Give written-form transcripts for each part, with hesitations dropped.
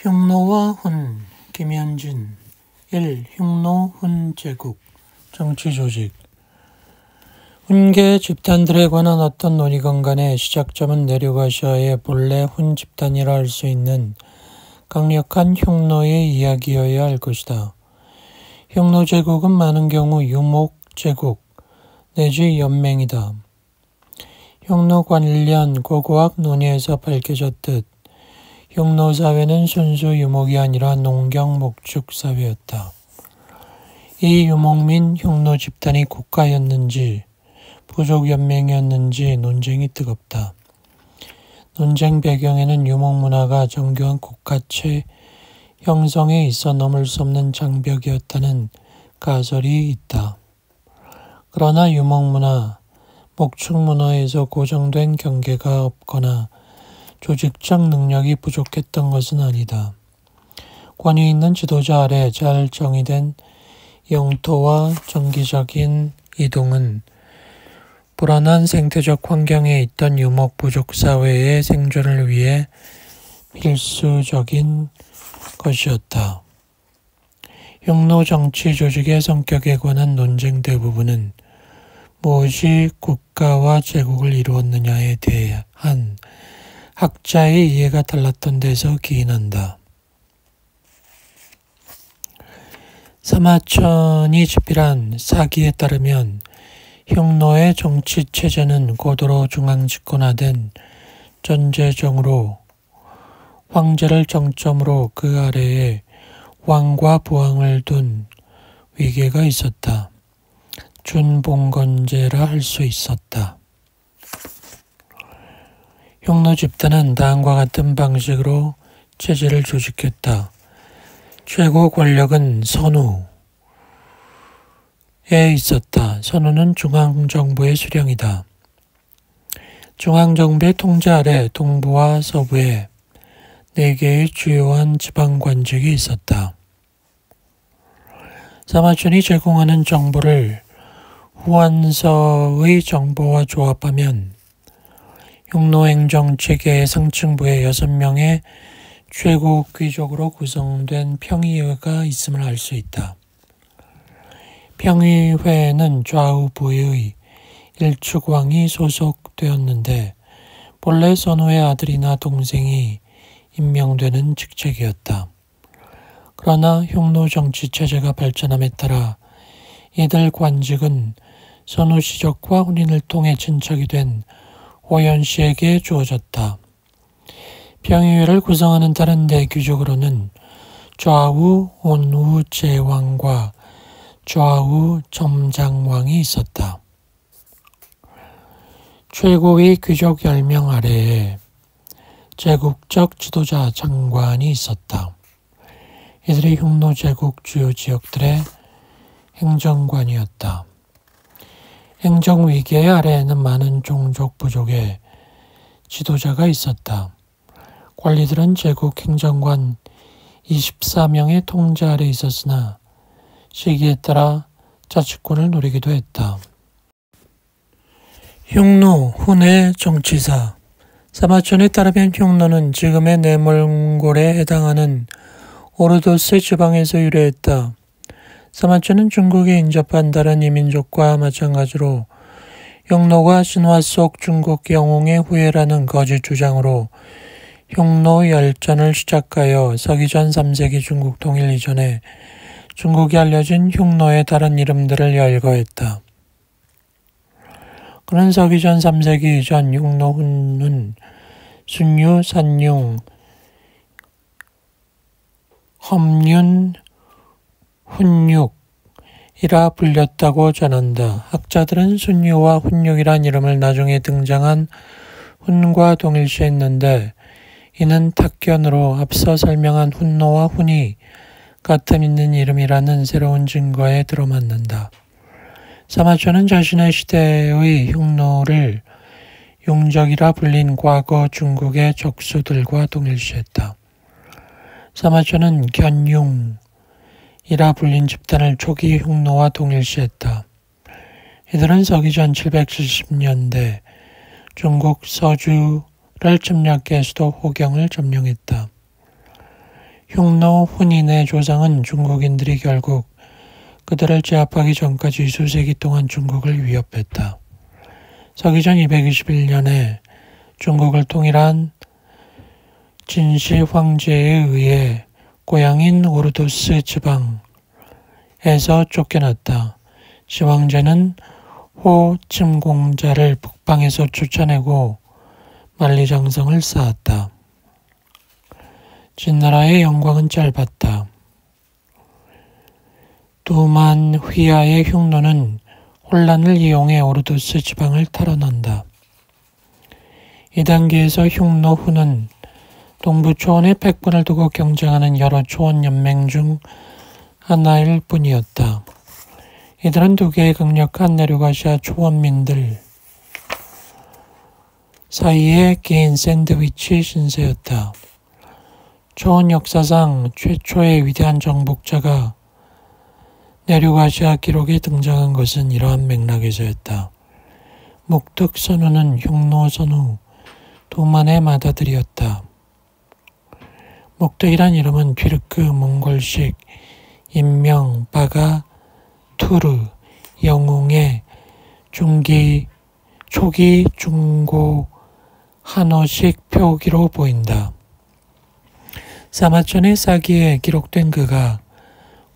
흉노와 훈, 김현진 1. 흉노, 훈 제국, 정치조직. 훈계 집단들에 관한 어떤 논의건 간의 시작점은 내륙아시아의 본래 훈 집단이라 할 수 있는 강력한 흉노의 이야기여야 할 것이다. 흉노 제국은 많은 경우 유목 제국 내지 연맹이다. 흉노 관련 고고학 논의에서 밝혀졌듯 흉노 사회는 순수 유목이 아니라 농경 목축 사회였다. 이 유목민 흉노 집단이 국가였는지 부족 연맹이었는지 논쟁이 뜨겁다. 논쟁 배경에는 유목 문화가 정교한 국가체 형성에 있어 넘을 수 없는 장벽이었다는 가설이 있다. 그러나 유목 문화, 목축 문화에서 고정된 경계가 없거나 조직적 능력이 부족했던 것은 아니다. 권위 있는 지도자 아래 잘 정의된 영토와 정기적인 이동은 불안한 생태적 환경에 있던 유목 부족 사회의 생존을 위해 필수적인 것이었다. 흉노 정치 조직의 성격에 관한 논쟁 대부분은 무엇이 국가와 제국을 이루었느냐에 대한 학자의 이해가 달랐던 데서 기인한다. 사마천이 집필한 사기에 따르면 흉노의 정치 체제는 고도로 중앙 집권화된 전제정으로 황제를 정점으로 그 아래에 왕과 부왕을 둔 위계가 있었다. 준봉건제라 할 수 있었다. 흉노 집단은 다음과 같은 방식으로 체제를 조직했다. 최고 권력은 선우에 있었다. 선우는 중앙정부의 수령이다. 중앙정부의 통제 아래 동부와 서부에 4개의 주요한 지방관직이 있었다. 사마천이 제공하는 정보를 후한서의 정보와 조합하면 흉노행정체계의 상층부에 6명의 최고 귀족으로 구성된 평의회가 있음을 알 수 있다. 평의회에는 좌우 부의 일축왕이 소속되었는데 본래 선우의 아들이나 동생이 임명되는 직책이었다. 그러나 흉노 정치 체제가 발전함에 따라 이들 관직은 선우 시족과 혼인을 통해 친척이 된 호연 씨에게 주어졌다. 평의회를 구성하는 다른 대귀족으로는 좌우 온우 제왕과 좌우 점장왕이 있었다. 최고의 귀족 10명 아래에 제국적 지도자 장관이 있었다. 이들이 흉노 제국 주요 지역들의 행정관이었다. 행정위계 아래에는 많은 종족 부족의 지도자가 있었다. 관리들은 제국 행정관 24명의 통제 아래 있었으나 시기에 따라 자치권을 누리기도 했다. 흉노, 훈의 정치사. 사마천에 따르면 흉노는 지금의 내몽골에 해당하는 오르도스 지방에서 유래했다. 사마천은 중국에 인접한 다른 이민족과 마찬가지로 흉노가 신화 속 중국 영웅의 후예라는 거짓 주장으로 흉노 열전을 시작하여 서기전 3세기 중국 통일 이전에 중국이 알려진 흉노의 다른 이름들을 열거했다. 그는 서기전 3세기 이전 흉노 훈은 순유, 산융, 험륜, 훈육이라 불렸다고 전한다. 학자들은 순유와 훈육이란 이름을 나중에 등장한 훈과 동일시했는데 이는 탁견으로 앞서 설명한 훈노와 훈이 같음 있는 이름이라는 새로운 증거에 들어맞는다. 사마천은 자신의 시대의 흉노를 용적이라 불린 과거 중국의 적수들과 동일시했다. 사마천은 견융이라 불린 집단을 초기 흉노와 동일시했다. 이들은 서기전 770년대 중국 서주를 침략해 수도 호경을 점령했다. 흉노 훈인의 조상은 중국인들이 결국 그들을 제압하기 전까지 수세기 동안 중국을 위협했다. 서기전 221년에 중국을 통일한 진시 황제에 의해 고향인 오르도스 지방에서 쫓겨났다. 시 황제는 호 침공자를 북방에서 쫓아내고 만리장성을 쌓았다. 진나라의 영광은 짧았다. 두만 휘하의 흉노는 혼란을 이용해 오르도스 지방을 탈환한다. 이 단계에서 흉노 후는 동부 초원의 패권을 두고 경쟁하는 여러 초원 연맹 중 하나일 뿐이었다. 이들은 두 개의 강력한 내륙아시아 초원민들 사이에 긴 샌드위치 신세였다. 초원 역사상 최초의 위대한 정복자가 내륙아시아 기록에 등장한 것은 이러한 맥락에서였다. 목특 선우는 흉노 선우 두만의 맏아들이었다. 목특이란 이름은 튀르크 몽골식 인명 바가 투르 영웅의 초기 중고 한어식 표기로 보인다. 사마천의 사기에 기록된 그가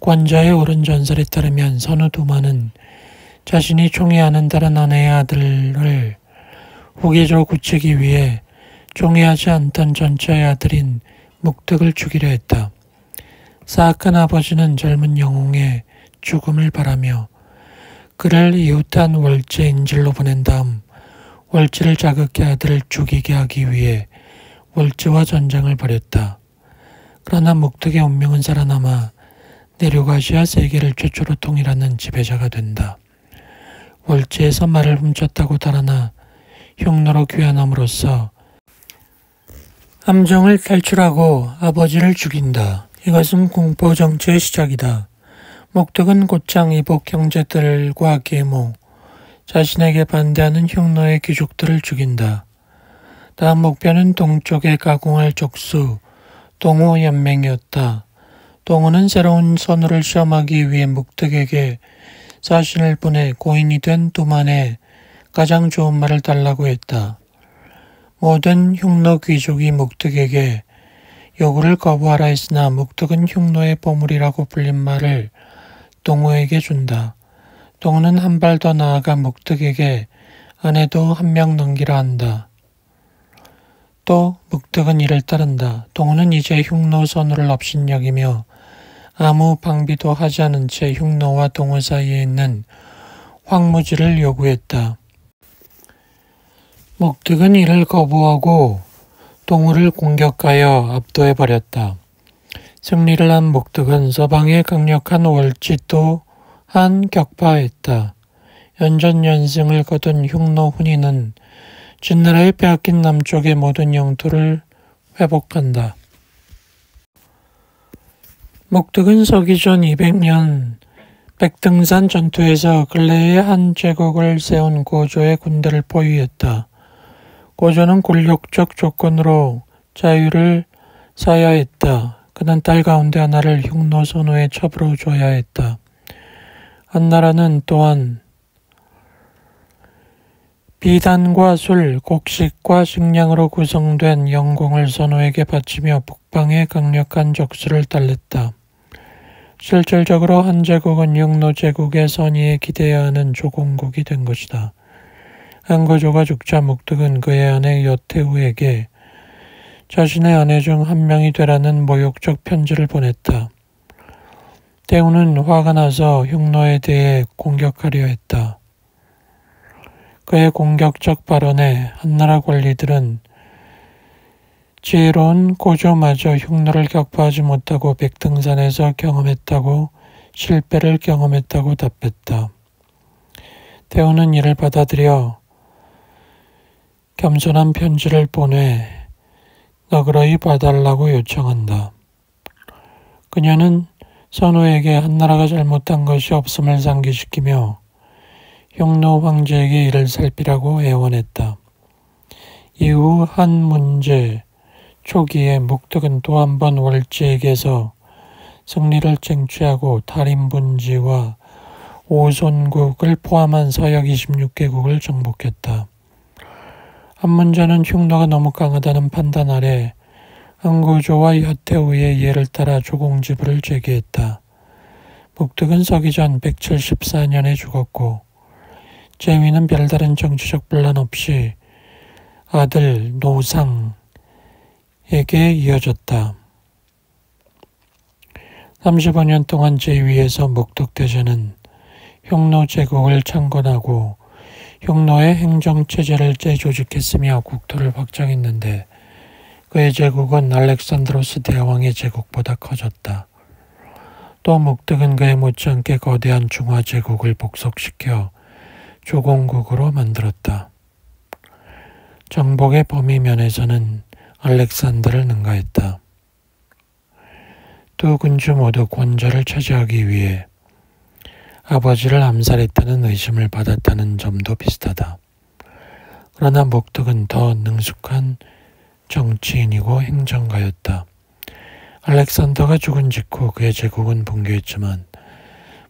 권자에 오른 전설에 따르면 선우 두만은 자신이 총애하는 다른 아내의 아들을 후계자로 굳히기 위해 총애하지 않던 전처의 아들인 목특을 죽이려 했다. 사악한 아버지는 젊은 영웅의 죽음을 바라며 그를 이웃한 월제 인질로 보낸 다음 월제를 자극해 아들을 죽이게 하기 위해 월제와 전쟁을 벌였다. 그러나 목특의 운명은 살아남아 내륙아시아 세계를 최초로 통일하는 지배자가 된다. 월제에서 말을 훔쳤다고 달아나 흉노로 귀환함으로써 함정을 탈출하고 아버지를 죽인다. 이것은 공포 정치의 시작이다. 목특은 곧장 이복 형제들과 계모, 자신에게 반대하는 흉노의 귀족들을 죽인다. 다음 목표는 동쪽에 가공할 족수, 동호 연맹이었다. 동호는 새로운 선우를 시험하기 위해 목특에게 사신을 보내 고인이 된 두만에 가장 좋은 말을 달라고 했다. 모든 흉노 귀족이 목특에게 요구를 거부하라 했으나 목특은 흉노의 보물이라고 불린 말을 동호에게 준다. 동호는 한 발 더 나아가 목특에게 아내도 한 명 넘기라 한다. 또 목특은 이를 따른다. 동호는 이제 흉노 선우를 업신여기며 아무 방비도 하지 않은 채 흉노와 동호 사이에 있는 황무지를 요구했다. 목특은 이를 거부하고 동호를 공격하여 압도해 버렸다. 승리를 한 목특은 서방의 강력한 월지 또한 격파했다. 연전연승을 거둔 흉노 훈인은 진나라의 빼앗긴 남쪽의 모든 영토를 회복한다. 목특은 서기전 200년 백등산 전투에서 근래에 한 제국을 세운 고조의 군대를 포위했다. 고조는 굴욕적 조건으로 자유를 사야 했다. 그는 딸 가운데 하나를 흉노 선우의 첩으로 줘야 했다. 한나라는 또한 비단과 술, 곡식과 식량으로 구성된 영공을 선우에게 바치며 북방의 강력한 적수를 달랬다. 실질적으로 한 제국은 흉노 제국의 선의에 기대야 하는 조공국이 된 것이다. 한고조가 죽자 목특은 그의 아내 여태우에게 자신의 아내 중 한 명이 되라는 모욕적 편지를 보냈다. 태우는 화가 나서 흉노에 대해 공격하려 했다. 그의 공격적 발언에 한나라 관리들은 지혜로운 고조마저 흉노를 격파하지 못하고 백등산에서 경험했다고 실패를 경험했다고 답했다. 태우는 이를 받아들여 겸손한 편지를 보내 너그러이 봐달라고 요청한다. 그녀는 선우에게 한나라가 잘못한 것이 없음을 상기시키며 흉노 황제에게 이를 살피라고 애원했다. 이후 한 문제, 초기에 목덕은 또 한 번 월지에게서 승리를 쟁취하고 탈임분지와 오손국을 포함한 서역 26개국을 정복했다. 한문전은 흉노가 너무 강하다는 판단 아래 응구조와 여태우의 예를 따라 조공지부를 제기했다. 목덕은 서기 전 174년에 죽었고 재위는 별다른 정치적 분란 없이 아들 노상에게 이어졌다. 35년 동안 재위에서 목덕대제는 흉노 제국을 창건하고 흉노의 행정체제를 재조직했으며 국토를 확장했는데 그의 제국은 알렉산드로스 대왕의 제국보다 커졌다. 또 목덕은 그에 못지않게 거대한 중화 제국을 복속시켜 조공국으로 만들었다. 정복의 범위 면에서는 알렉산더를 능가했다. 두 군주 모두 권좌를 차지하기 위해 아버지를 암살했다는 의심을 받았다는 점도 비슷하다. 그러나 목덕은 더 능숙한 정치인이고 행정가였다. 알렉산더가 죽은 직후 그의 제국은 붕괴했지만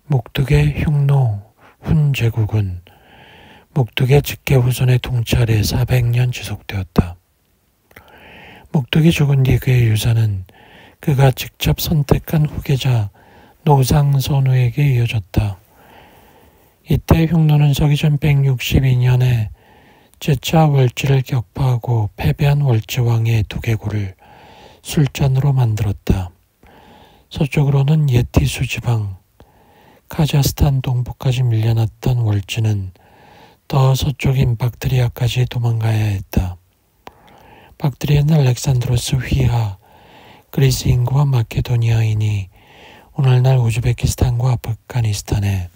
목덕의 흉노 훈 제국은 목덕의 직계 후손의 통치 아래 400년 지속되었다. 목덕이 죽은 뒤 그의 유산은 그가 직접 선택한 후계자 노상선우에게 이어졌다. 이때 흉노는 서기전 162년에 제차 월지를 격파하고 패배한 월지왕의 두개골을 술잔으로 만들었다. 서쪽으로는 예티수 지방, 카자흐스탄 동부까지 밀려났던 월지는 더 서쪽인 박트리아까지 도망가야 했다. 박트리아는 알렉산드로스 휘하, 그리스 인구와 마케도니아인이 오늘날 우즈베키스탄과 아프가니스탄에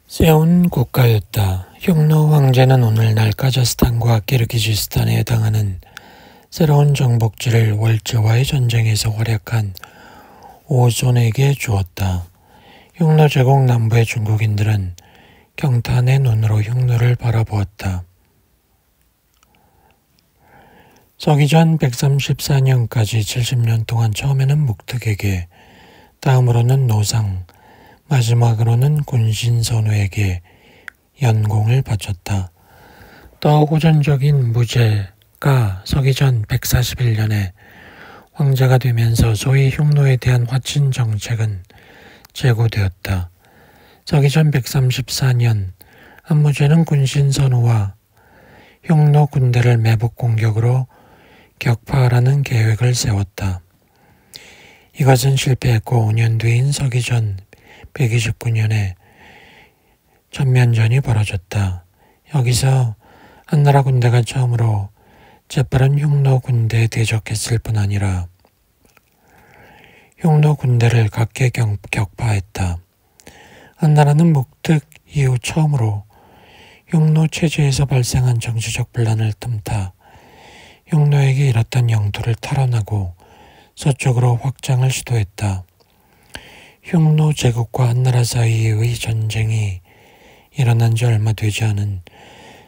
세운 국가였다. 흉노 황제는 오늘날 카자흐스탄과 키르기즈스탄에 해당하는 새로운 정복지를 월제와의 전쟁에서 활약한 오손에게 주었다. 흉노 제국 남부의 중국인들은 경탄의 눈으로 흉노를 바라보았다. 서기전 134년까지 70년 동안 처음에는 목덕에게, 다음으로는 노상, 마지막으로는 군신선우에게 연공을 바쳤다. 더 호전적인 무제가 서기전 141년에 황제가 되면서 소위 흉노에 대한 화친 정책은 제고되었다. 서기전 134년 안무제는 군신선우와 흉노 군대를 매복 공격으로 격파하라는 계획을 세웠다. 이것은 실패했고 5년 뒤인 서기전 129년에 전면전이 벌어졌다. 여기서 한나라 군대가 처음으로 재빠른 흉노 군대에 대적했을 뿐 아니라 흉노 군대를 각계 격파했다. 한나라는 목덕 이후 처음으로 흉노 체제에서 발생한 정치적 분란을 틈타 흉노에게 잃었던 영토를 탈환하고 서쪽으로 확장을 시도했다. 흉노 제국과 한나라 사이의 전쟁이 일어난 지 얼마 되지 않은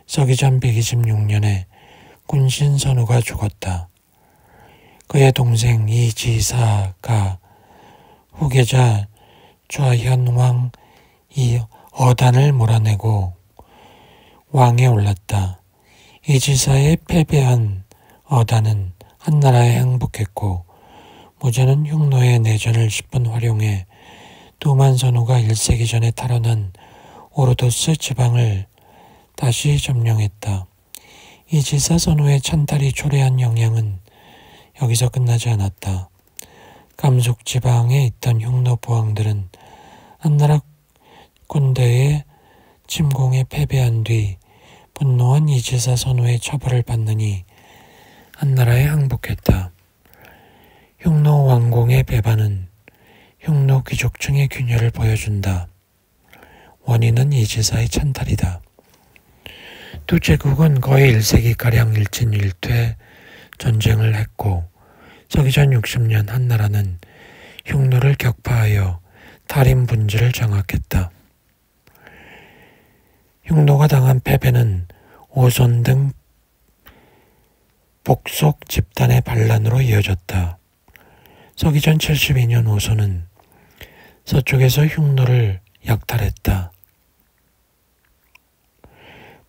서기전 126년에 군신선우가 죽었다. 그의 동생 이지사가 후계자 좌현왕 어단을 몰아내고 왕에 올랐다. 이지사의 패배한 어단은 한나라에 항복했고 무제는 흉노의 내전을 10분 활용해 두만선우가 1세기 전에 탈환한 오르도스 지방을 다시 점령했다. 이지사 선우의 찬탈이 초래한 영향은 여기서 끝나지 않았다. 감속 지방에 있던 흉노 부왕들은 한나라 군대의 침공에 패배한 뒤 분노한 이지사 선우의 처벌을 받느니 한나라에 항복했다. 흉노 왕공의 배반은 흉노 귀족층의 균열을 보여준다. 원인은 이지사의 찬탈이다. 두 제국은 거의 1세기가량 일진일퇴 전쟁을 했고 서기전 60년 한나라는 흉노를 격파하여 탈임분지를 장악했다. 흉노가 당한 패배는 오손 등 복속 집단의 반란으로 이어졌다. 서기전 72년 오선은 서쪽에서 흉노를 약탈했다.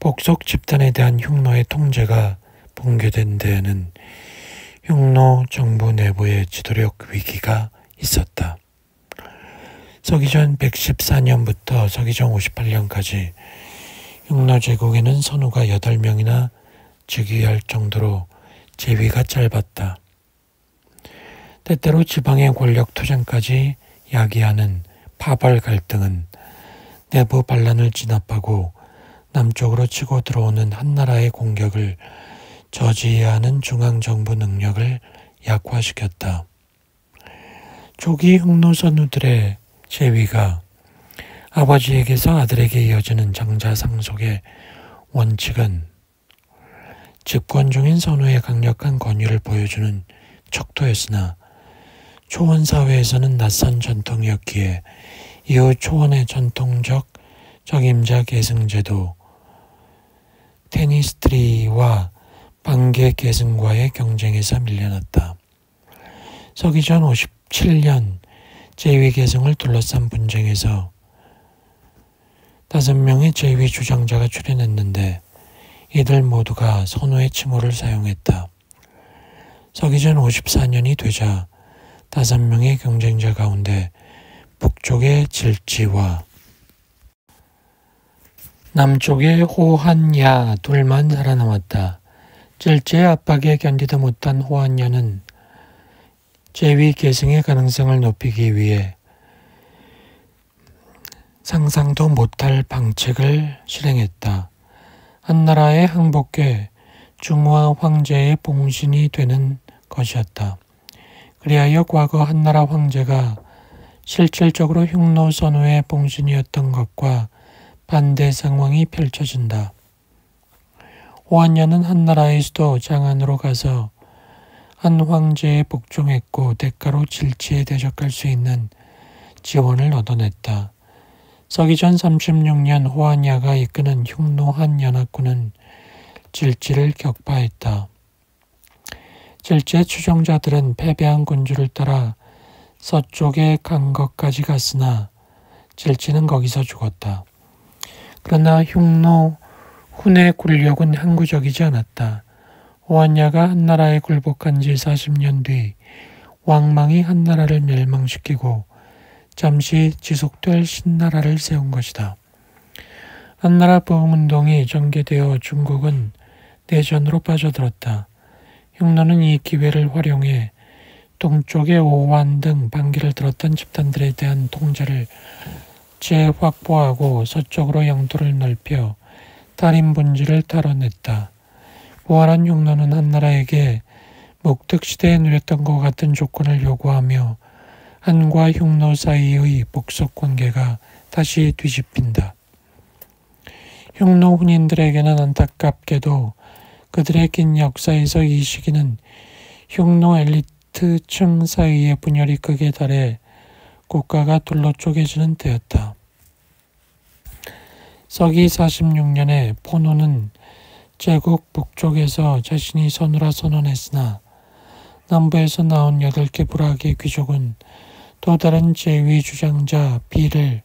복속 집단에 대한 흉노의 통제가 붕괴된 데에는 흉노 정부 내부의 지도력 위기가 있었다. 서기전 114년부터 서기전 58년까지 흉노 제국에는 선우가 8명이나 즉위할 정도로 재위가 짧았다. 때때로 지방의 권력 투쟁까지 야기하는 파벌 갈등은 내부 반란을 진압하고 남쪽으로 치고 들어오는 한나라의 공격을 저지해야 하는 중앙정부 능력을 약화시켰다. 조기 흉노 선우들의 재위가 아버지에게서 아들에게 이어지는 장자상속의 원칙은 집권 중인 선우의 강력한 권위를 보여주는 척도였으나 초원 사회에서는 낯선 전통이었기에 이후 초원의 전통적 적임자 계승제도 테니스트리와 반계 계승과의 경쟁에서 밀려났다. 서기전 57년 제위 계승을 둘러싼 분쟁에서 5명의 제위 주장자가 출연했는데 이들 모두가 선우의 칭호를 사용했다. 서기전 54년이 되자 5명의 경쟁자 가운데 북쪽의 질지와 남쪽의 호한야 둘만 살아남았다. 질지의 압박에 견디다 못한 호한야는 제위 계승의 가능성을 높이기 위해 상상도 못할 방책을 실행했다. 한나라의 항복에 중화 황제의 봉신이 되는 것이었다. 그리하여 과거 한나라 황제가 실질적으로 흉노 선우의 봉신이었던 것과 반대 상황이 펼쳐진다. 호한야는 한나라의 수도 장안으로 가서 한 황제에 복종했고 대가로 질지에 대적할 수 있는 지원을 얻어냈다. 서기전 36년 호한야가 이끄는 흉노 한 연합군은 질지를 격파했다. 질지의 추종자들은 패배한 군주를 따라 서쪽의 강거까지 갔으나 질지는 거기서 죽었다. 그러나 흉노 훈의 굴력은 항구적이지 않았다. 호한야가 한나라에 굴복한 지 40년 뒤 왕망이 한나라를 멸망시키고 잠시 지속될 신나라를 세운 것이다. 한나라 부흥운동이 전개되어 중국은 내전으로 빠져들었다. 흉노는 이 기회를 활용해 동쪽의 오환 등 반기를 들었던 집단들에 대한 통제를 재확보하고 서쪽으로 영토를 넓혀 달인 분지를 탈환했다. 부활한 흉노는 한나라에게 목특시대에 누렸던 것 같은 조건을 요구하며 한과 흉노 사이의 복속 관계가 다시 뒤집힌다. 흉노 훈인들에게는 안타깝게도 그들의 긴 역사에서 이 시기는 흉노 엘리트층 사이의 분열이 극에 달해 국가가 둘로 쪼개지는 때였다. 서기 46년에 포노는 제국 북쪽에서 자신이 선우라 선언했으나 남부에서 나온 8개 부락의 귀족은 또 다른 제위 주장자 비를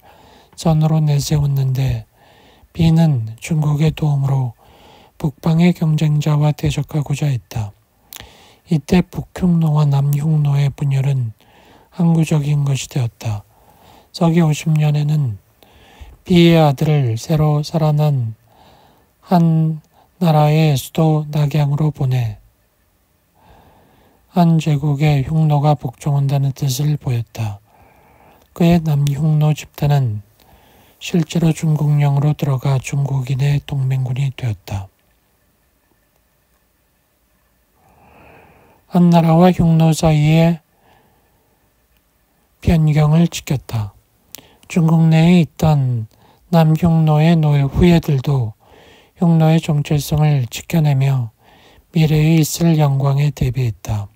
선으로 내세웠는데 비는 중국의 도움으로 북방의 경쟁자와 대적하고자 했다. 이때 북흉노와 남흉노의 분열은 항구적인 것이 되었다. 서기 50년에는 비의 아들을 새로 살아난 한 나라의 수도 낙양으로 보내 한 제국의 흉노가 복종한다는 뜻을 보였다. 그의 남흉노 집단은 실제로 중국령으로 들어가 중국인의 동맹군이 되었다. 한나라와 흉노 사이에 변경을 지켰다. 중국 내에 있던 남흉노의 후예들도 흉노의 정체성을 지켜내며 미래에 있을 영광에 대비했다.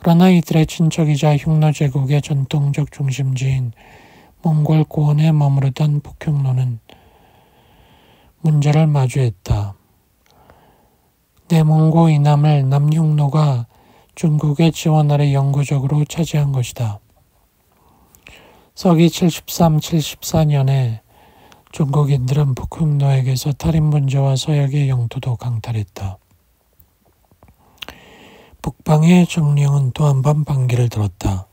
그러나 이들의 친척이자 흉노 제국의 전통적 중심지인 몽골 고원에 머무르던 북흉노는 문제를 마주했다. 내몽고 이남을 남흉노가 중국의 지원 아래 영구적으로 차지한 것이다. 서기 73-74년에 중국인들은 북흉노에게서 탈인문제와 서역의 영토도 강탈했다. 북방의 정령은 또 한 번 반기를 들었다.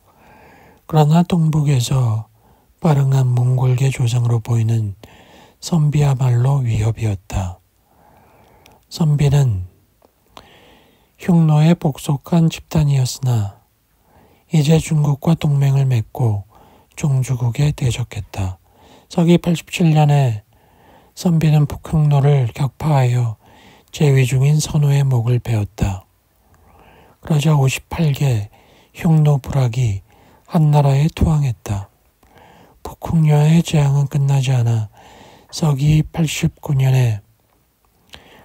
그러나 동북에서 빠릉한 몽골계 조상으로 보이는 선비야말로 위협이었다. 선비는 흉노에 복속한 집단이었으나 이제 중국과 동맹을 맺고 종주국에 대적했다. 서기 87년에 선비는 북흉노를 격파하여 제위 중인 선우의 목을 베었다. 그러자 58개 흉노 부락이 한나라에 투항했다. 북흉노의 재앙은 끝나지 않아 서기 89년에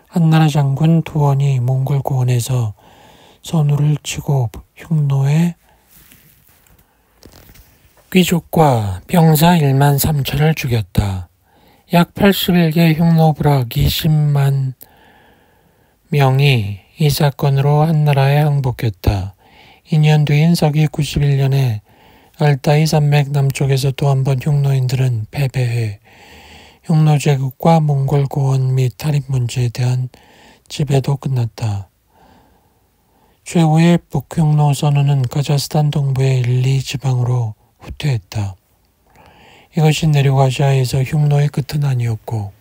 한나라 장군 두원이 몽골 고원에서 선우를 치고 흉노의 귀족과 병사 1만 3천을 죽였다. 약 81개 흉노 부락 20만 명이 이 사건으로 한나라에 항복했다. 2년 뒤인 서기 91년에 알타이 산맥 남쪽에서 또 한 번 흉노인들은 패배해 흉노 제국과 몽골 고원 및 탈입 문제에 대한 지배도 끝났다. 최후의 북흉노 선우는 카자흐스탄 동부의 일리 지방으로 후퇴했다. 이것이 내륙아시아에서 흉노의 끝은 아니었고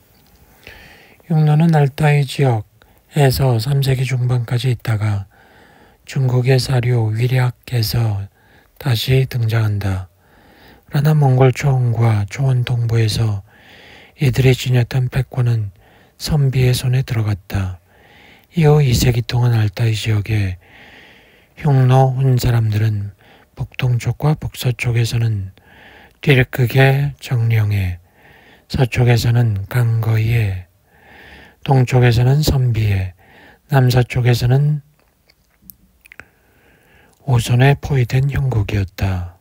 흉노는 알타이 지역에서 3세기 중반까지 있다가 중국의 사료 위략에서 다시 등장한다. 그러나 몽골 초원과 초원 동부에서 이들이 지녔던 패권은 선비의 손에 들어갔다. 이후 2세기 동안 알타이 지역의 흉노 혼 사람들은 북동쪽과 북서쪽에서는 띠르크게 정령에, 서쪽에서는 강거이에, 동쪽에서는 선비에, 남서쪽에서는 오손에 포위된 형국이었다.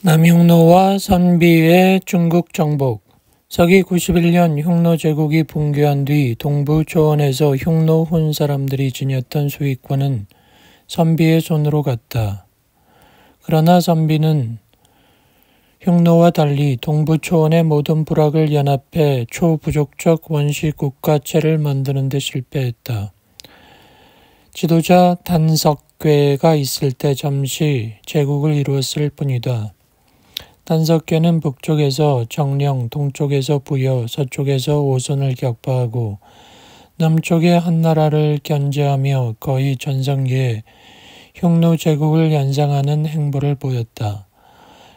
남흉노와 선비의 중국 정복. 서기 91년 흉노 제국이 붕괴한 뒤 동부 초원에서 흉노 혼 사람들이 지녔던 수익권은 선비의 손으로 갔다. 그러나 선비는 흉노와 달리 동부 초원의 모든 부락을 연합해 초부족적 원시 국가체를 만드는 데 실패했다. 지도자 단석괴가 있을 때 잠시 제국을 이루었을 뿐이다. 단석괴는 북쪽에서 정령, 동쪽에서 부여, 서쪽에서 오손을 격파하고 남쪽에 한나라를 견제하며 거의 전성기에 흉노 제국을 연상하는 행보를 보였다.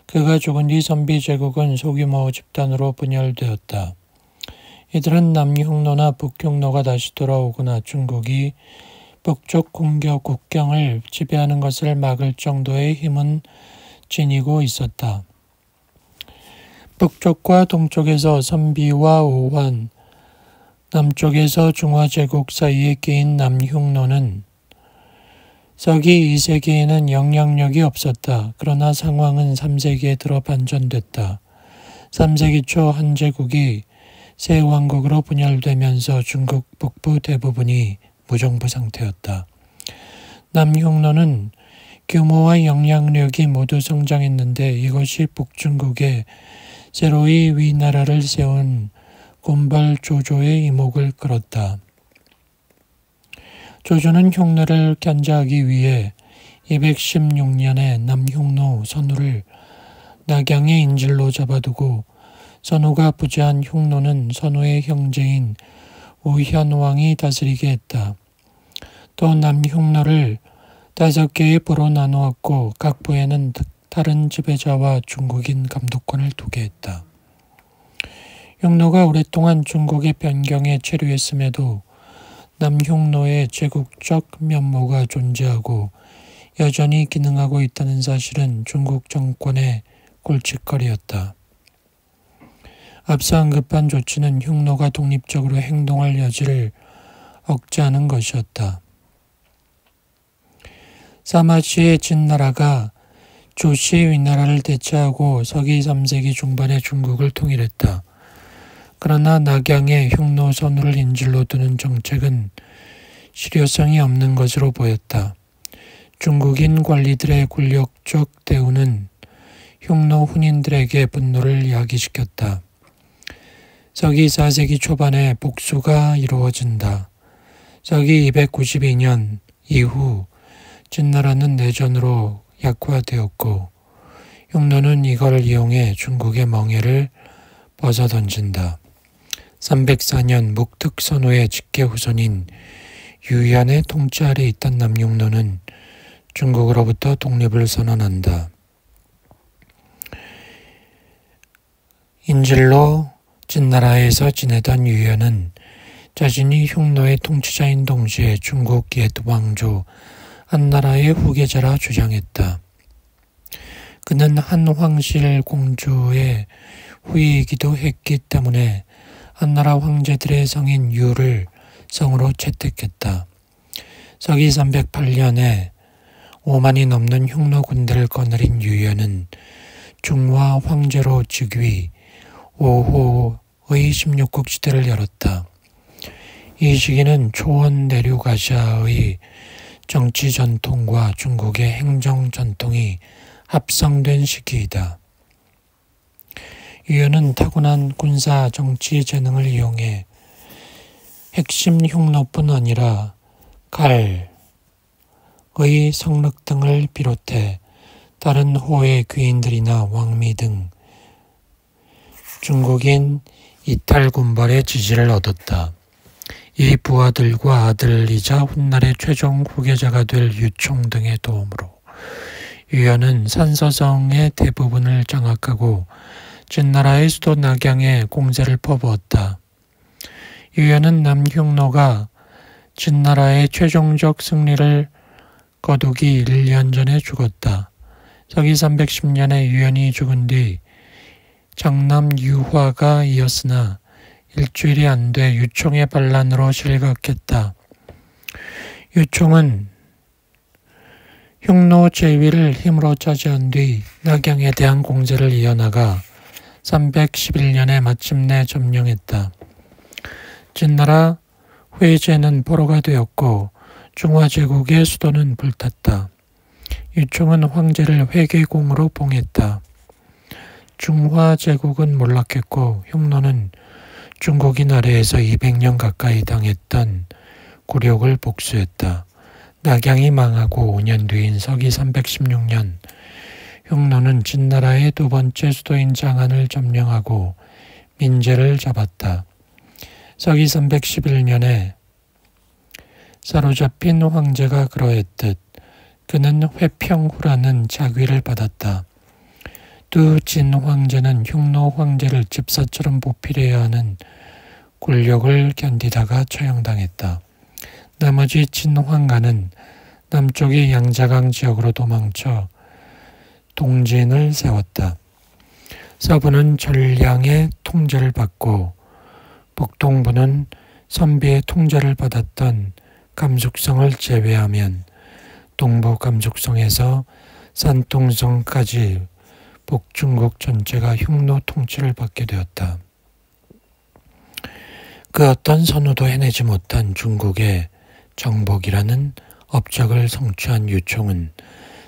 그가 죽은 뒤 선비 제국은 소규모 집단으로 분열되었다. 이들은 남흉노나 북흉노가 다시 돌아오거나 중국이 북쪽 공격 국경을 지배하는 것을 막을 정도의 힘은 지니고 있었다. 북쪽과 동쪽에서 선비와 오환, 남쪽에서 중화제국 사이에 끼인 남흉노는 서기 2세기에는 영향력이 없었다. 그러나 상황은 3세기에 들어 반전됐다. 3세기 초 한 제국이 새 왕국으로 분열되면서 중국 북부 대부분이 무정부 상태였다. 남흉노는 규모와 영향력이 모두 성장했는데 이것이 북중국에 새로이 위나라를 세운 곰발 조조의 이목을 끌었다. 조조는 흉노를 견제하기 위해 216년에 남흉노 선우를 낙양의 인질로 잡아두고 선우가 부재한 흉노는 선우의 형제인 우현왕이 다스리게 했다. 또 남흉노를 5개의 부로 나누었고 각 부에는 다른 지배자와 중국인 감독권을 두게 했다. 흉노가 오랫동안 중국의 변경에 체류했음에도 남흉노의 제국적 면모가 존재하고 여전히 기능하고 있다는 사실은 중국 정권의 골칫거리였다. 앞서 언급한 조치는 흉노가 독립적으로 행동할 여지를 억제하는 것이었다. 사마시의 진나라가 조시 위나라를 대체하고 서기 3세기 중반에 중국을 통일했다. 그러나 낙양의 흉노 선우를 인질로 두는 정책은 실효성이 없는 것으로 보였다. 중국인 관리들의 굴욕적 대우는 흉노 훈인들에게 분노를 야기시켰다. 서기 4세기 초반에 복수가 이루어진다. 서기 292년 이후 진나라는 내전으로 약화되었고 흉노는 이걸 이용해 중국의 멍에를 벗어던진다. 304년 묵특선호의 직계 후손인 유연의 통치 아래 있던 남흉노는 중국으로부터 독립을 선언한다. 인질로 진나라에서 지내던 유연은 자신이 흉노의 통치자인 동시에 중국 옛 왕조 한나라의 후계자라 주장했다. 그는 한황실 공주의 후예이기도 했기 때문에 한나라 황제들의 성인 유를 성으로 채택했다. 서기 308년에 5만이 넘는 흉노 군대를 거느린 유연은 중화 황제로 즉위 5호의 16국 시대를 열었다. 이 시기는 초원 내륙아시아의 정치 전통과 중국의 행정 전통이 합성된 시기이다. 유연은 타고난 군사 정치 재능을 이용해 핵심 흉노뿐 아니라 갈의 성륵 등을 비롯해 다른 호의 귀인들이나 왕미 등 중국인 이탈 군벌의 지지를 얻었다. 이 부하들과 아들이자 훗날의 최종 후계자가 될 유총 등의 도움으로 유연은 산서성의 대부분을 장악하고 진나라의 수도 낙양에 공세를 퍼부었다. 유연은 남흉노가 진나라의 최종적 승리를 거두기 1년 전에 죽었다. 서기 310년에 유연이 죽은 뒤 장남 유화가 이었으나 일주일이 안 돼 유총의 반란으로 실각했다. 유총은 흉노 제위를 힘으로 차지한 뒤 낙양에 대한 공세를 이어나가 311년에 마침내 점령했다. 진나라 회제는 포로가 되었고 중화제국의 수도는 불탔다. 유총은 황제를 회계공으로 봉했다. 중화제국은 몰락했고 흉노는 중국인 아래에서 200년 가까이 당했던 굴욕을 복수했다. 낙양이 망하고 5년 뒤인 서기 316년 흉노는 진나라의 두 번째 수도인 장안을 점령하고 민제를 잡았다. 서기 311년에 사로잡힌 황제가 그러했듯 그는 회평후라는 자귀를 받았다. 두 진 황제는 흉노 황제를 집사처럼 보필해야 하는 굴욕을 견디다가 처형당했다. 나머지 진 황가는 남쪽의 양자강 지역으로 도망쳐 동진을 세웠다. 서부는 전량의 통제를 받고 북동부는 선비의 통제를 받았던 감숙성을 제외하면 동부 감숙성에서 산통성까지 북중국 전체가 흉노 통치를 받게 되었다. 그 어떤 선우도 해내지 못한 중국의 정복이라는 업적을 성취한 유총은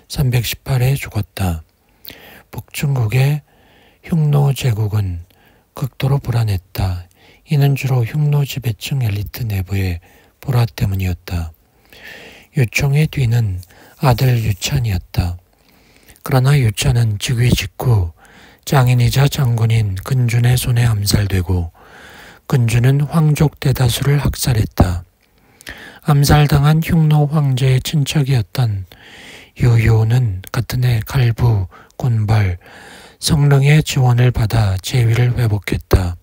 318에 죽었다. 북중국의 흉노 제국은 극도로 불안했다. 이는 주로 흉노 지배층 엘리트 내부의 불화 때문이었다. 유총의 뒤는 아들 유찬이었다. 그러나 유찬은 즉위 직후 장인이자 장군인 근준의 손에 암살되고 근준은 황족 대다수를 학살했다. 암살당한 흉노 황제의 친척이었던 유효는 같은 해 갈부, 군벌, 성릉의 지원을 받아 제위를 회복했다.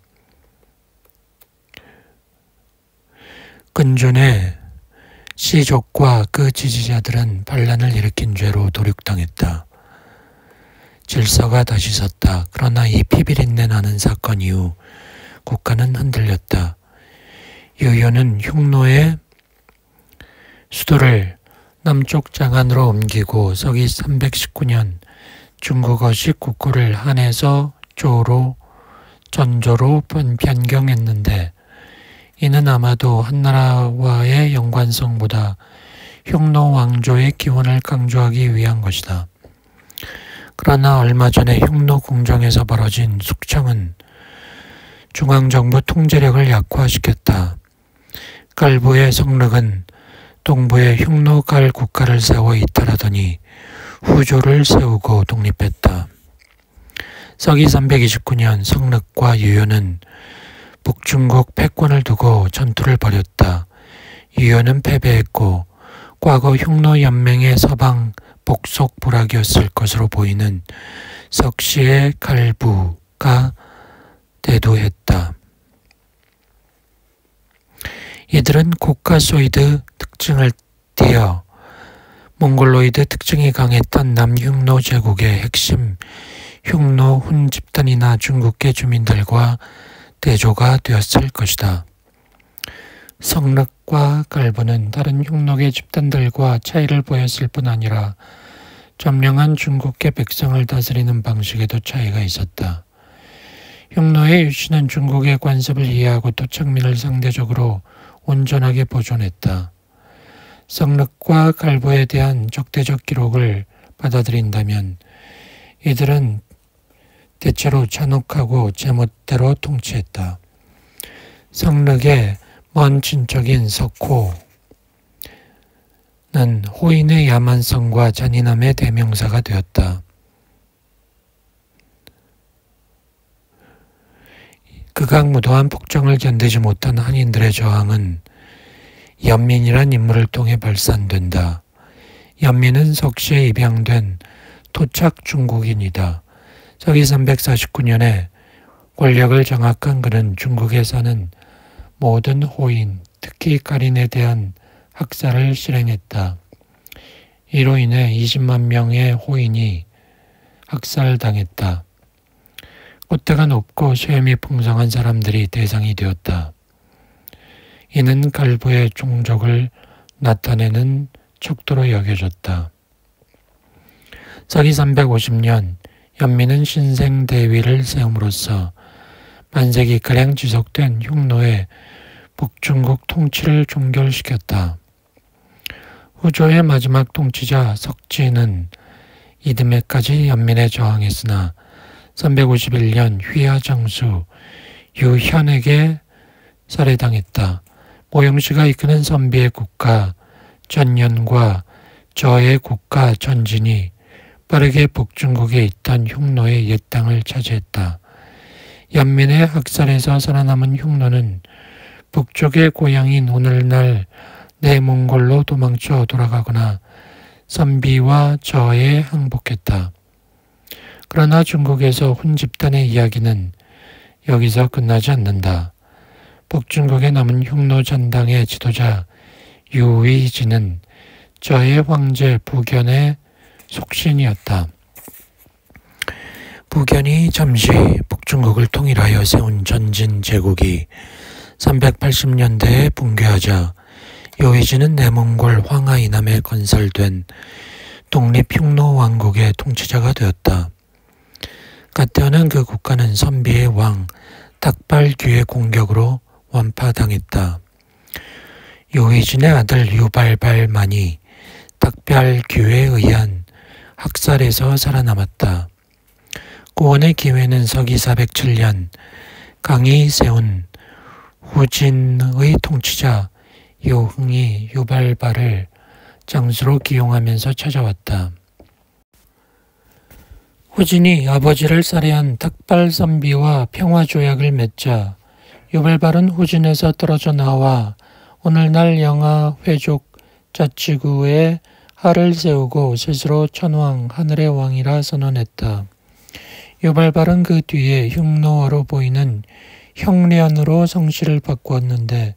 근준의 시족과 그 지지자들은 반란을 일으킨 죄로 도륙당했다. 질서가 다시 섰다. 그러나 이 피비린내 나는 사건 이후 국가는 흔들렸다. 유효는 흉노의 수도를 남쪽 장안으로 옮기고 서기 319년 중국어식 국호를 한에서 조로 전조로 변경했는데 이는 아마도 한나라와의 연관성보다 흉노 왕조의 기원을 강조하기 위한 것이다. 그러나 얼마 전에 흉노 궁정에서 벌어진 숙청은 중앙정부 통제력을 약화시켰다. 갈부의 성륵은 동부에 흉노갈 국가를 세워 이탈하더니 후조를 세우고 독립했다. 서기 329년 성륵과 유효는 북중국 패권을 두고 전투를 벌였다. 유효는 패배했고 과거 흉노 연맹의 서방 복속 부락이었을 것으로 보이는 석시의 갈부가 대도했다. 이들은 코카소이드 특징을 띠어 몽골로이드 특징이 강했던 남흉노 제국의 핵심 흉노 훈 집단이나 중국계 주민들과 대조가 되었을 것이다. 성륵과 갈부는 다른 흉노계 집단들과 차이를 보였을 뿐 아니라 점령한 중국계 백성을 다스리는 방식에도 차이가 있었다. 흉노의 유씨는 중국의 관습을 이해하고 토착민을 상대적으로 온전하게 보존했다. 성륵과 갈부에 대한 적대적 기록을 받아들인다면 이들은 대체로 잔혹하고 제멋대로 통치했다. 성륵의 먼 친척인 석호는 호인의 야만성과 잔인함의 대명사가 되었다. 극악무도한 폭정을 견디지 못한 한인들의 저항은 연민이란 인물을 통해 발산된다. 연민은 석시에 입양된 토착 중국인이다. 서기 349년에 권력을 장악한 그는 중국에 사는 모든 호인, 특히 가린에 대한 학살을 실행했다. 이로 인해 20만 명의 호인이 학살당했다. 콧대가 높고 수염이 풍성한 사람들이 대상이 되었다. 이는 갈부의 종족을 나타내는 척도로 여겨졌다. 서기 350년 연민은 신생대위를 세움으로써 만세기가량 지속된 흉노의 북중국 통치를 종결시켰다. 후조의 마지막 통치자 석지는 이듬해까지 연민에 저항했으나 351년 휘하장수 유현에게 살해당했다. 모영씨가 이끄는 선비의 국가 전연과 저의 국가 전진이 빠르게 북중국에 있던 흉노의 옛 땅을 차지했다. 연민의 학살에서 살아남은 흉노는 북쪽의 고향인 오늘날 내몽골로 도망쳐 돌아가거나 선비와 저에 항복했다. 그러나 중국에서 훈 집단의 이야기는 여기서 끝나지 않는다. 북중국에 남은 흉노 전당의 지도자 유의진은 저의 황제 부견의 속신이었다. 부견이 잠시 북중국을 통일하여 세운 전진 제국이 380년대에 붕괴하자 유의진은 내몽골 황하 이남에 건설된 독립 흉노 왕국의 통치자가 되었다. 가테어는 그 국가는 선비의 왕 탁발귀의 공격으로 완파당했다. 유의진의 아들 유발발만이 탁발귀에 의한 학살에서 살아남았다. 고원의 기회는 서기 407년 강이 세운 후진의 통치자 요흥이 유발발을 장수로 기용하면서 찾아왔다. 후진이 아버지를 살해한 탁발 선비와 평화조약을 맺자 유발발은 후진에서 떨어져 나와 오늘날 영하 회족 자치구에 하를 세우고 스스로 천왕 하늘의 왕이라 선언했다. 유발발은 그 뒤에 흉노어로 보이는 형련으로 성씨를 바꾸었는데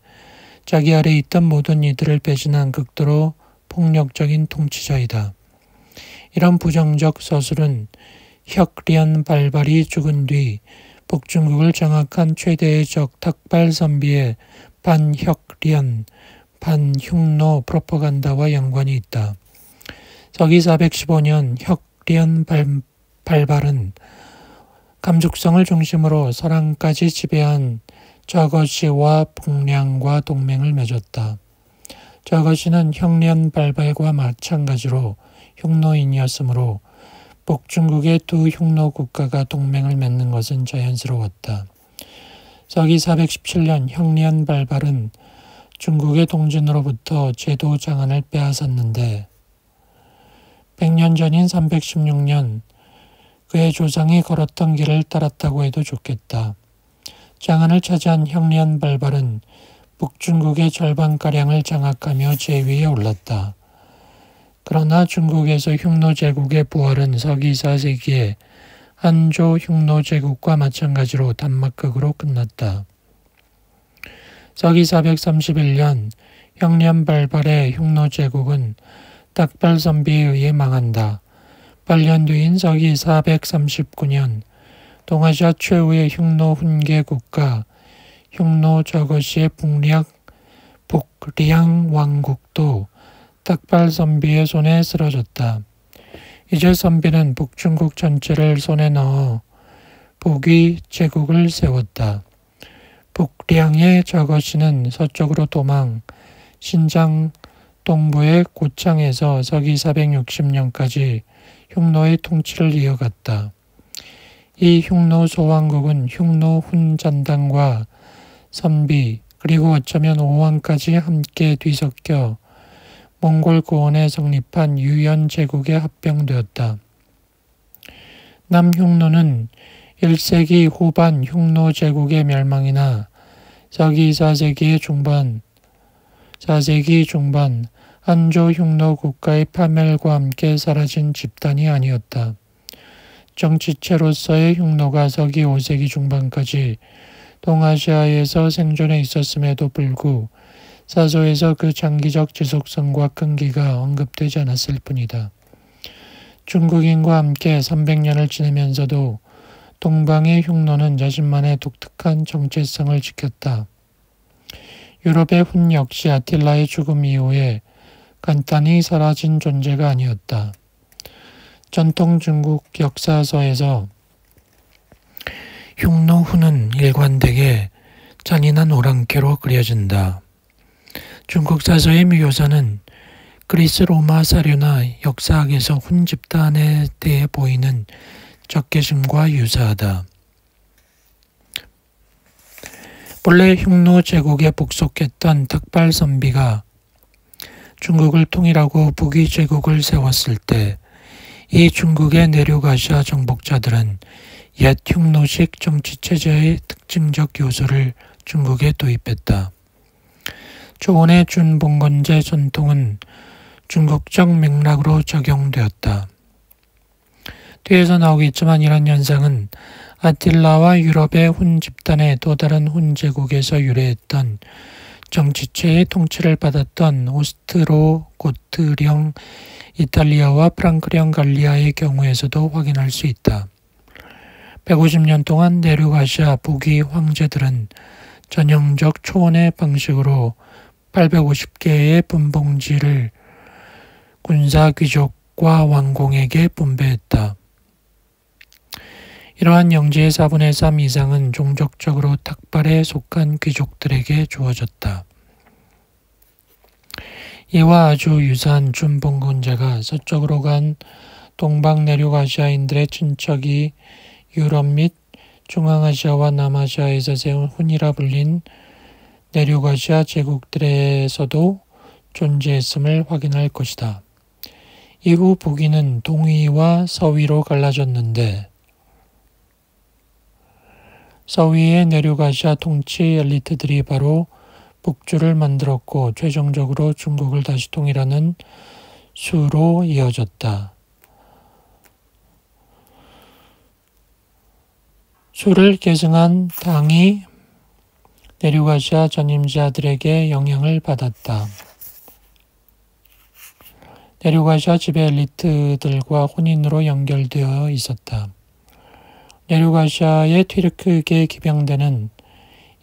자기 아래 있던 모든 이들을 배신한 극도로 폭력적인 통치자이다. 이런 부정적 서술은 혁련 발발이 죽은 뒤 북중국을 장악한 최대의 적 탁발 선비의 반혁련, 반흉노 프로파간다와 연관이 있다. 서기 415년 혁련 발발은 감죽성을 중심으로 서랑까지 지배한 저거시와 북량과 동맹을 맺었다. 저거시는 형련발발과 마찬가지로 흉노인이었으므로 북중국의 두 흉노 국가가 동맹을 맺는 것은 자연스러웠다. 서기 417년 형련발발은 중국의 동진으로부터 제도 장안을 빼앗았는데 100년 전인 316년 그의 조상이 걸었던 길을 따랐다고 해도 좋겠다. 장안을 차지한 형련발발은 북중국의 절반가량을 장악하며 제위에 올랐다. 그러나 중국에서 흉노제국의 부활은 서기 4세기에 한조 흉노제국과 마찬가지로 단막극으로 끝났다. 서기 431년 형련발발의 흉노제국은 탁발선비에 의해 망한다. 8년 뒤인 서기 439년 동아시아 최후의 흉노 훈계 국가 흉노 저거시의 북리양 왕국도 탁발선비의 손에 쓰러졌다. 이제 선비는 북중국 전체를 손에 넣어 북위 제국을 세웠다. 북량의 저거시는 서쪽으로 도망, 신장 동부의 고창에서 서기 460년까지 흉노의 통치를 이어갔다. 이 흉노 소왕국은 흉노 훈잔당과 선비 그리고 어쩌면 오왕까지 함께 뒤섞여 몽골 고원에 성립한 유연 제국에 합병되었다. 남흉노는 1세기 후반 흉노 제국의 멸망이나 서기 4세기 중반 한조 흉노 국가의 파멸과 함께 사라진 집단이 아니었다. 정치체로서의 흉노가 서기 5세기 중반까지 동아시아에서 생존해 있었음에도 불구 사서에서 그 장기적 지속성과 끈기가 언급되지 않았을 뿐이다. 중국인과 함께 300년을 지내면서도 동방의 흉노는 자신만의 독특한 정체성을 지켰다. 유럽의 훈 역시 아틸라의 죽음 이후에 간단히 사라진 존재가 아니었다. 전통 중국 역사서에서 흉노 훈은 일관되게 잔인한 오랑캐로 그려진다. 중국 사서의 묘사는 그리스 로마 사료나 역사학에서 훈 집단에 대해 보이는 적개심과 유사하다. 본래 흉노 제국에 복속했던 탁발선비가 중국을 통일하고 북위 제국을 세웠을 때 이 중국의 내륙아시아 정복자들은 옛 흉노식 정치체제의 특징적 요소를 중국에 도입했다. 초원의 준봉건제 전통은 중국적 맥락으로 적용되었다. 뒤에서 나오겠지만 이런 현상은 아틸라와 유럽의 훈 집단의 또 다른 훈 제국에서 유래했던 정치체의 통치를 받았던 오스트로고트령 이탈리아와 프랑크령 갈리아의 경우에서도 확인할 수 있다. 150년 동안 내륙아시아 북위 황제들은 전형적 초원의 방식으로 850개의 분봉지를 군사 귀족과 왕공에게 분배했다. 이러한 영지의 4분의 3 이상은 종족적으로 탁발에 속한 귀족들에게 주어졌다. 이와 아주 유사한 준봉건제가 서쪽으로 간 동방 내륙아시아인들의 친척이 유럽 및 중앙아시아와 남아시아에서 세운 훈이라 불린 내륙아시아 제국들에서도 존재했음을 확인할 것이다. 이후 북위는 동위와 서위로 갈라졌는데 서위의 내륙아시아 통치 엘리트들이 바로 북주를 만들었고 최종적으로 중국을 다시 통일하는 수로 이어졌다. 수를 계승한 당이 내륙아시아 전임자들에게 영향을 받았다. 내륙아시아 지배 엘리트들과 혼인으로 연결되어 있었다. 내륙아시아의 튀르크계 기병대는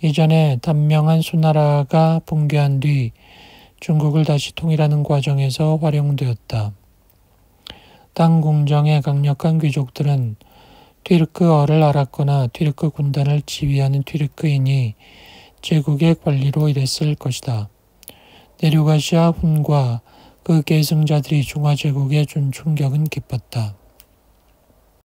이전에 단명한 수나라가 붕괴한 뒤 중국을 다시 통일하는 과정에서 활용되었다. 당 궁정의 강력한 귀족들은 튀르크어를 알았거나 튀르크 군단을 지휘하는 튀르크인이 제국의 관리로 일했을 것이다. 내륙아시아 훈과 그 계승자들이 중화제국에 준 충격은 깊었다.